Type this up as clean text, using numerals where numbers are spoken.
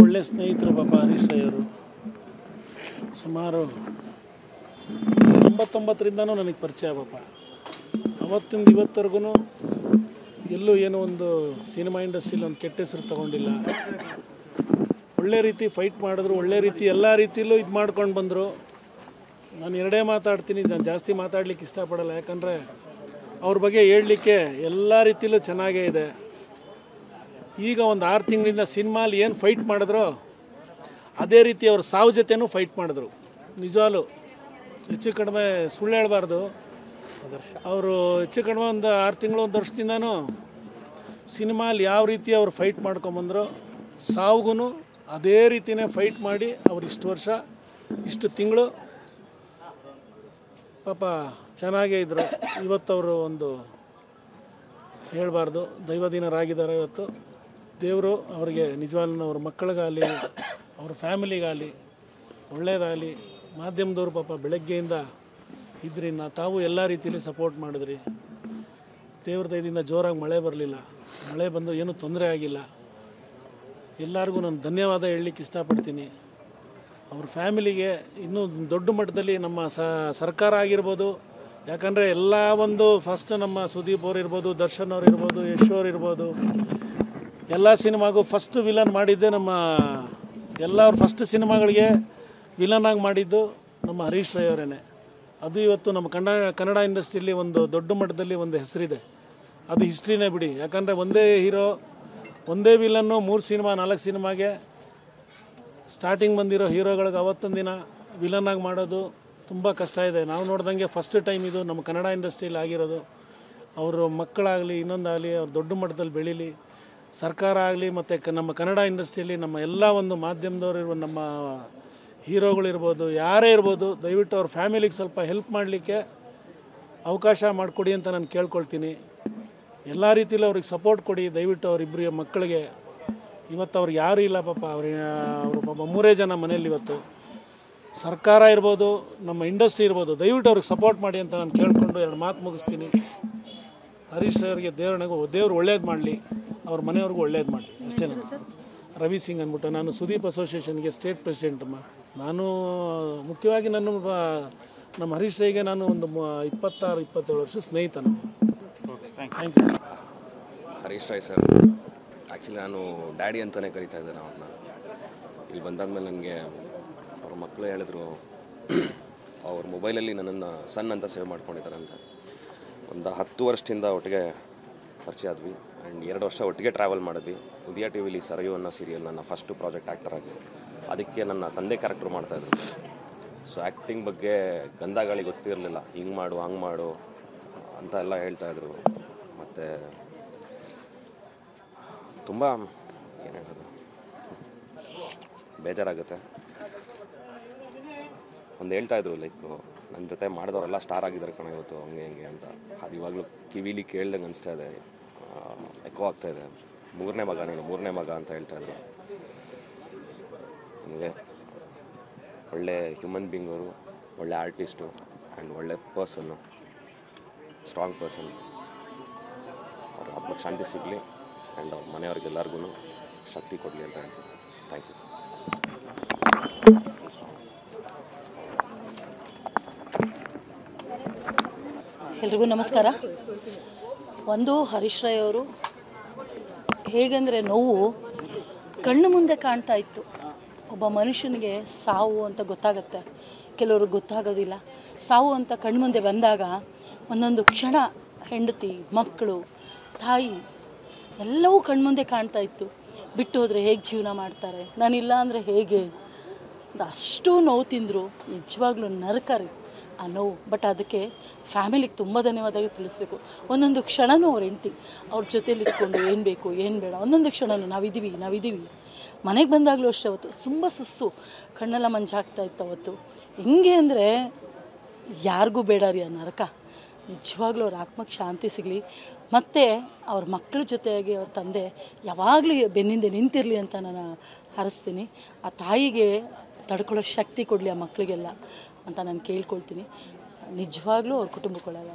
ಒಳ್ಳೆ ಸ್ನೇಹಿತರು ಪಾಪ ಹರೀಶ್ ರೈ ಅವರು. ಸುಮಾರು 99ರಿಂದನೂ ನನಗೆ ಪರಿಚಯ ಪಾಪ. ಅವತ್ತಿಂದ ಇವತ್ತರೆಗೂ ಎಲ್ಲೂ ಏನೋ ಒಂದು ಸಿನಿಮಾ ಇಂಡಸ್ಟ್ರಿಲಿ ಒಂದು ಕೆಟ್ಟ ಹೆಸರು ತೊಗೊಂಡಿಲ್ಲ. ಒಳ್ಳೆ ರೀತಿ ಫೈಟ್ ಮಾಡಿದ್ರು, ಒಳ್ಳೆ ರೀತಿ ಎಲ್ಲ ರೀತಿಯಲ್ಲೂ ಇದು ಮಾಡ್ಕೊಂಡು ಬಂದರು. ನಾನು ಎರಡೇ ಮಾತಾಡ್ತೀನಿ, ನಾನು ಜಾಸ್ತಿ ಮಾತಾಡ್ಲಿಕ್ಕೆ ಇಷ್ಟಪಡಲ್ಲ. ಯಾಕಂದರೆ ಅವ್ರ ಬಗ್ಗೆ ಹೇಳಲಿಕ್ಕೆ ಎಲ್ಲ ರೀತಿಯಲ್ಲೂ ಚೆನ್ನಾಗೇ ಇದೆ. ಈಗ ಒಂದು 6 ತಿಂಗಳಿಂದ ಸಿನಿಮಾಲಿ ಏನು ಫೈಟ್ ಮಾಡಿದ್ರೋ ಅದೇ ರೀತಿ ಅವ್ರ ಸಾವು ಜೊತೆನೂ ಫೈಟ್ ಮಾಡಿದ್ರು. ನಿಜವಾಗ್ಲೂ ಹೆಚ್ಚು ಕಡಿಮೆ ಸುಳ್ಳು ಹೇಳಬಾರ್ದು. ಅವರು ಹೆಚ್ಚು ಕಡಿಮೆ ಒಂದು 6 ತಿಂಗಳು 1 ವರ್ಷದಿಂದನೂ ಸಿನಿಮಾಲಿ ಯಾವ ರೀತಿ ಅವ್ರು ಫೈಟ್ ಮಾಡ್ಕೊಂಬಂದ್ರು, ಸಾವುಗೂ ಅದೇ ರೀತಿಯೇ ಫೈಟ್ ಮಾಡಿ ಅವ್ರು ಇಷ್ಟು ವರ್ಷ ಇಷ್ಟು ತಿಂಗಳು ಪಾಪ ಚೆನ್ನಾಗೇ ಇದ್ದರು. ಇವತ್ತವರು ಒಂದು ಹೇಳಬಾರ್ದು ದೈವದಿನರಾಗಿದ್ದಾರೆ. ಇವತ್ತು ದೇವರು ಅವರಿಗೆ ನಿಜವಾಗ್ಲೂ ಅವ್ರ ಮಕ್ಕಳಿಗಾಗಲಿ ಅವ್ರ ಫ್ಯಾಮಿಲಿಗಾಗಲಿ ಒಳ್ಳೆಯದಾಗಲಿ. ಮಾಧ್ಯಮದವರು ಪಾಪ ಬೆಳಗ್ಗೆಯಿಂದ ಇದ್ರಿ, ತಾವು ಎಲ್ಲ ರೀತಿಯಲ್ಲಿ ಸಪೋರ್ಟ್ ಮಾಡಿದ್ರಿ. ದೇವ್ರ ದಯದಿಂದ ಜೋರಾಗಿ ಮಳೆ ಬರಲಿಲ್ಲ, ಮಳೆ ಬಂದು ಏನೂ ತೊಂದರೆ ಆಗಿಲ್ಲ. ಎಲ್ಲರಿಗೂ ನಾನು ಧನ್ಯವಾದ ಹೇಳಲಿಕ್ಕೆ ಇಷ್ಟಪಡ್ತೀನಿ. ಅವ್ರ ಫ್ಯಾಮಿಲಿಗೆ ಇನ್ನೂ ದೊಡ್ಡ ಮಟ್ಟದಲ್ಲಿ ನಮ್ಮ ಸರ್ಕಾರ ಆಗಿರ್ಬೋದು. ಯಾಕಂದರೆ ಎಲ್ಲ ಒಂದು ಫಸ್ಟ್ ನಮ್ಮ ಸುದೀಪ್ ಅವ್ರು ಇರ್ಬೋದು, ದರ್ಶನ್ ಅವ್ರು ಇರ್ಬೋದು, ಯಶ್ ಅವ್ರು ಇರ್ಬೋದು, ಎಲ್ಲ ಸಿನಿಮಾಗೂ ಫಸ್ಟ್ ವಿಲನ್ ಮಾಡಿದ್ದೆ ನಮ್ಮ ಎಲ್ಲ ಅವ್ರ ಫಸ್ಟ್ ಸಿನಿಮಾಗಳಿಗೆ ವಿಲನ್ ಆಗಿ ಮಾಡಿದ್ದು ನಮ್ಮ ಹರೀಶ್ ರೈ ಅವರೇ. ಅದು ಇವತ್ತು ನಮ್ಮ ಕನ್ನಡ ಇಂಡಸ್ಟ್ರಿಯಲ್ಲಿ ಒಂದು ದೊಡ್ಡ ಮಟ್ಟದಲ್ಲಿ ಒಂದು ಹೆಸರಿದೆ. ಅದು ಹಿಸ್ಟ್ರಿನೇ ಬಿಡಿ. ಯಾಕಂದರೆ ಒಂದೇ ಹೀರೋ ಒಂದೇ ವಿಲನ್ನು 3 ಸಿನಿಮಾ 4 ಸಿನಿಮಾಗೆ ಸ್ಟಾರ್ಟಿಂಗ್ ಬಂದಿರೋ ಹೀರೋಗಳಿಗೆ ಅವತ್ತೊಂದು ದಿನ ವಿಲನ್ ಆಗಿ ಮಾಡೋದು ತುಂಬ ಕಷ್ಟ ಇದೆ. ನಾವು ನೋಡ್ದಂಗೆ ಫಸ್ಟ್ ಟೈಮ್ ಇದು ನಮ್ಮ ಕನ್ನಡ ಇಂಡಸ್ಟ್ರಿಯಲ್ಲಿ ಆಗಿರೋದು. ಅವರು ಮಕ್ಕಳಾಗಲಿ ಇನ್ನೊಂದಾಗಲಿ ಅವ್ರು ದೊಡ್ಡ ಮಟ್ಟದಲ್ಲಿ ಬೆಳೀಲಿ. ಸರ್ಕಾರ ಆಗಲಿ ಮತ್ತು ನಮ್ಮ ಕನ್ನಡ ಇಂಡಸ್ಟ್ರಿಯಲ್ಲಿ ನಮ್ಮ ಎಲ್ಲ ಒಂದು ಮಾಧ್ಯಮದವ್ರು ಇರ್ಬೋದು, ನಮ್ಮ ಹೀರೋಗಳಿರ್ಬೋದು, ಯಾರೇ ಇರ್ಬೋದು, ದಯವಿಟ್ಟು ಅವ್ರ ಫ್ಯಾಮಿಲಿಗೆ ಸ್ವಲ್ಪ ಹೆಲ್ಪ್ ಮಾಡಲಿಕ್ಕೆ ಅವಕಾಶ ಮಾಡಿಕೊಡಿ ಅಂತ ನಾನು ಕೇಳ್ಕೊಳ್ತೀನಿ. ಎಲ್ಲ ರೀತಿಯಲ್ಲಿ ಅವ್ರಿಗೆ ಸಪೋರ್ಟ್ ಕೊಡಿ ದಯವಿಟ್ಟು. ಅವರಿಬ್ಬರಿಗೆ ಮಕ್ಕಳಿಗೆ ಇವತ್ತು ಅವ್ರಿಗೆ ಯಾರೂ ಇಲ್ಲ ಪಾಪ. ಅವರು ಪಾಪ 3 ಜನ ಮನೇಲಿ. ಇವತ್ತು ಸರ್ಕಾರ ಇರ್ಬೋದು, ನಮ್ಮ ಇಂಡಸ್ಟ್ರಿ ಇರ್ಬೋದು, ದಯವಿಟ್ಟು ಅವ್ರಿಗೆ ಸಪೋರ್ಟ್ ಮಾಡಿ ಅಂತ ನಾನು ಕೇಳಿಕೊಂಡು 2 ಮಾತು ಮುಗಿಸ್ತೀನಿ. ಹರೀಶ್ ಅವರಿಗೆ ದೇವರು ಒಳ್ಳೇದು ಮಾಡಲಿ, ಅವ್ರ ಮನೆಯವ್ರಿಗೂ ಒಳ್ಳೇದು ಮಾಡಲಿ ಅಷ್ಟೇ. ರವಿ ಸಿಂಗ್ ಅಂದ್ಬಿಟ್ಟು, ನಾನು ಸುದೀಪ್ ಅಸೋಸಿಯೇಷನ್ಗೆ ಸ್ಟೇಟ್ ಪ್ರೆಸಿಡೆಂಟಮ್ಮ. ನಾನು ಮುಖ್ಯವಾಗಿ ನಮ್ಮ ಹರೀಶ್ ರೈಗೆ ನಾನು ಒಂದು 26-27 ವರ್ಷ ಸ್ನೇಹಿತನು. Thank you. Harish Rai sir actually ನಾನು ಡ್ಯಾಡಿ ಅಂತಲೇ ಕರಿತಾ ಇದ್ದೆ. ಅವ್ರನ್ನ ಇಲ್ಲಿ ಬಂದಾದ್ಮೇಲೆ ನನಗೆ ಅವ್ರ ಮಕ್ಕಳು ಹೇಳಿದ್ರು ಅವ್ರ ಮೊಬೈಲಲ್ಲಿ ನನ್ನನ್ನು ಸನ್ ಅಂತ ಸೇವ್ ಮಾಡ್ಕೊಂಡಿದ್ದಾರೆ ಅಂತ. ಒಂದು 10 ವರ್ಷದಿಂದ ಒಟ್ಟಿಗೆ ಪರಿಚಯ ಆದ್ವಿ. ಆ್ಯಂಡ್ 2 ವರ್ಷ ಒಟ್ಟಿಗೆ ಟ್ರಾವೆಲ್ ಮಾಡಿದ್ವಿ. ಉದಯ ಟಿ ವಿಲಿ ಸರಯು ಅನ್ನೋ ಸೀರಿಯಲ್ ನನ್ನ ಫಸ್ಟ್ ಪ್ರಾಜೆಕ್ಟ್ ಆ್ಯಕ್ಟರ್ ಆಗಿ, ಅದಕ್ಕೆ ನನ್ನ ತಂದೆ ಕ್ಯಾರೆಕ್ಟರ್ ಮಾಡ್ತಾಯಿದ್ರು. ಸೊ ಆ್ಯಕ್ಟಿಂಗ್ ಬಗ್ಗೆ ಗಂಧಗಾಳಿ ಗೊತ್ತಿರಲಿಲ್ಲ. ಹಿಂಗೆ ಮಾಡು ಹಂಗೆ ಮಾಡು ಅಂತ ಎಲ್ಲ ಹೇಳ್ತಾಯಿದ್ರು. ಮತ್ತು ತುಂಬ ಏನು ಹೇಳೋದು, ಬೇಜಾರಾಗುತ್ತೆ. ಒಂದು ಹೇಳ್ತಾಯಿದ್ರು ಲೈಕ್ ನನ್ನ ಜೊತೆ ಮಾಡಿದವರೆಲ್ಲ ಸ್ಟಾರ್ ಆಗಿದ್ದಾರೆ ಕಣ ಇವತ್ತು, ಹಂಗೆ ಹಿಂಗೆ ಅಂತ. ಅದು ಇವಾಗಲೂ ಕಿವಿಲಿ ಕೇಳ್ದಂಗೆ ಅನಿಸ್ತಾ ಇದೆ, ಎಕೋ ಆಗ್ತಾಯಿದೆ. 3ನೇ ಮಗ ನೀನು, 3ನೇ ಮಗ ಅಂತ ಹೇಳ್ತಾಯಿದ್ರು. ನನಗೆ ಒಳ್ಳೆ ಹ್ಯೂಮನ್ ಬೀಯಿಂಗ್ ಅವರು, ಒಳ್ಳೆ ಆರ್ಟಿಸ್ಟು ಆ್ಯಂಡ್ ಒಳ್ಳೆ ಪರ್ಸನ್ನು, ಸ್ಟ್ರಾಂಗ್ ಪರ್ಸನ್. ಅವ್ರ ಆತ್ಮಕ್ಕೆ ಶಾಂತಿ ಸಿಗಲಿ ಆ್ಯಂಡ್ ಅವ್ರ ಮನೆಯವ್ರಿಗೆಲ್ಲರಿಗೂ ಶಕ್ತಿ ಕೊಡಲಿ ಅಂತ ಹೇಳ್ತೀನಿ. Thank you. ಎಲ್ರಿಗೂ ನಮಸ್ಕಾರ. ಒಂದು ಹರೀಶ್ ರೈ ಅವರು ಹೇಗೆಂದರೆ ನೋವು ಕಣ್ಣು ಮುಂದೆ ಕಾಣ್ತಾ ಇತ್ತು. ಒಬ್ಬ ಮನುಷ್ಯನಿಗೆ ಸಾವು ಅಂತ ಗೊತ್ತಾಗುತ್ತೆ, ಕೆಲವ್ರಿಗೆ ಗೊತ್ತಾಗೋದಿಲ್ಲ. ಸಾವು ಅಂತ ಕಣ್ಣು ಮುಂದೆ ಬಂದಾಗ ಒಂದೊಂದು ಕ್ಷಣ ಹೆಂಡತಿ, ಮಕ್ಕಳು, ತಾಯಿ ಎಲ್ಲವೂ ಕಣ್ಮುಂದೆ ಕಾಣ್ತಾ ಇತ್ತು. ಬಿಟ್ಟು ಹೋದರೆ ಹೇಗೆ ಜೀವನ ಮಾಡ್ತಾರೆ, ನಾನಿಲ್ಲ ಅಂದರೆ ಹೇಗೆ, ಅಷ್ಟು ನೋವು ತಿಂದರು. ನಿಜವಾಗ್ಲೂ ನರಕ ರೀ ಆ ನೋವು. ಬಟ್ ಅದಕ್ಕೆ ಫ್ಯಾಮಿಲಿಗೆ ತುಂಬ ಧನ್ಯವಾದ ತಿಳಿಸ್ಬೇಕು. ಒಂದೊಂದು ಕ್ಷಣನೂ ಅವ್ರ ಹೆಂಡ್ತಿ ಅವ್ರ ಜೊತೇಲಿ ಇಟ್ಕೊಂಡು ಏನು ಬೇಕು ಏನು ಬೇಡ ಒಂದೊಂದು ಕ್ಷಣನೂ ನಾವಿದ್ದೀವಿ. ಮನೆಗೆ ಬಂದಾಗಲೂ ಅಷ್ಟೇ ಅವತ್ತು ತುಂಬ ಸುಸ್ತು, ಕಣ್ಣೆಲ್ಲ ಮಂಜಾಗ್ತಾ ಇತ್ತು ಅವತ್ತು. ಹೆಂಗೆ ಅಂದರೆ ಯಾರಿಗೂ ಬೇಡ ರೀ ಆ ನರಕ. ನಿಜವಾಗ್ಲೂ ಅವ್ರ ಆತ್ಮಕ್ಕೆ ಶಾಂತಿ ಸಿಗಲಿ. ಮತ್ತು ಅವ್ರ ಮಕ್ಕಳ ಜೊತೆಯಾಗಿ ಅವ್ರ ತಂದೆ ಯಾವಾಗಲೂ ಬೆನ್ನಿಂದೆ ನಿಂತಿರಲಿ ಅಂತ ನಾನು ಹಾರೈಸ್ತೀನಿ. ಆ ತಾಯಿಗೆ ತಡ್ಕೊಳ್ಳೋ ಶಕ್ತಿ ಕೊಡಲಿ ಆ ಮಕ್ಕಳಿಗೆಲ್ಲ ಅಂತ ನಾನು ಕೇಳ್ಕೊಳ್ತೀನಿ. ನಿಜವಾಗ್ಲೂ ಅವ್ರ ಕುಟುಂಬಕ್ಕೊಳ್ಳಲ್ಲ.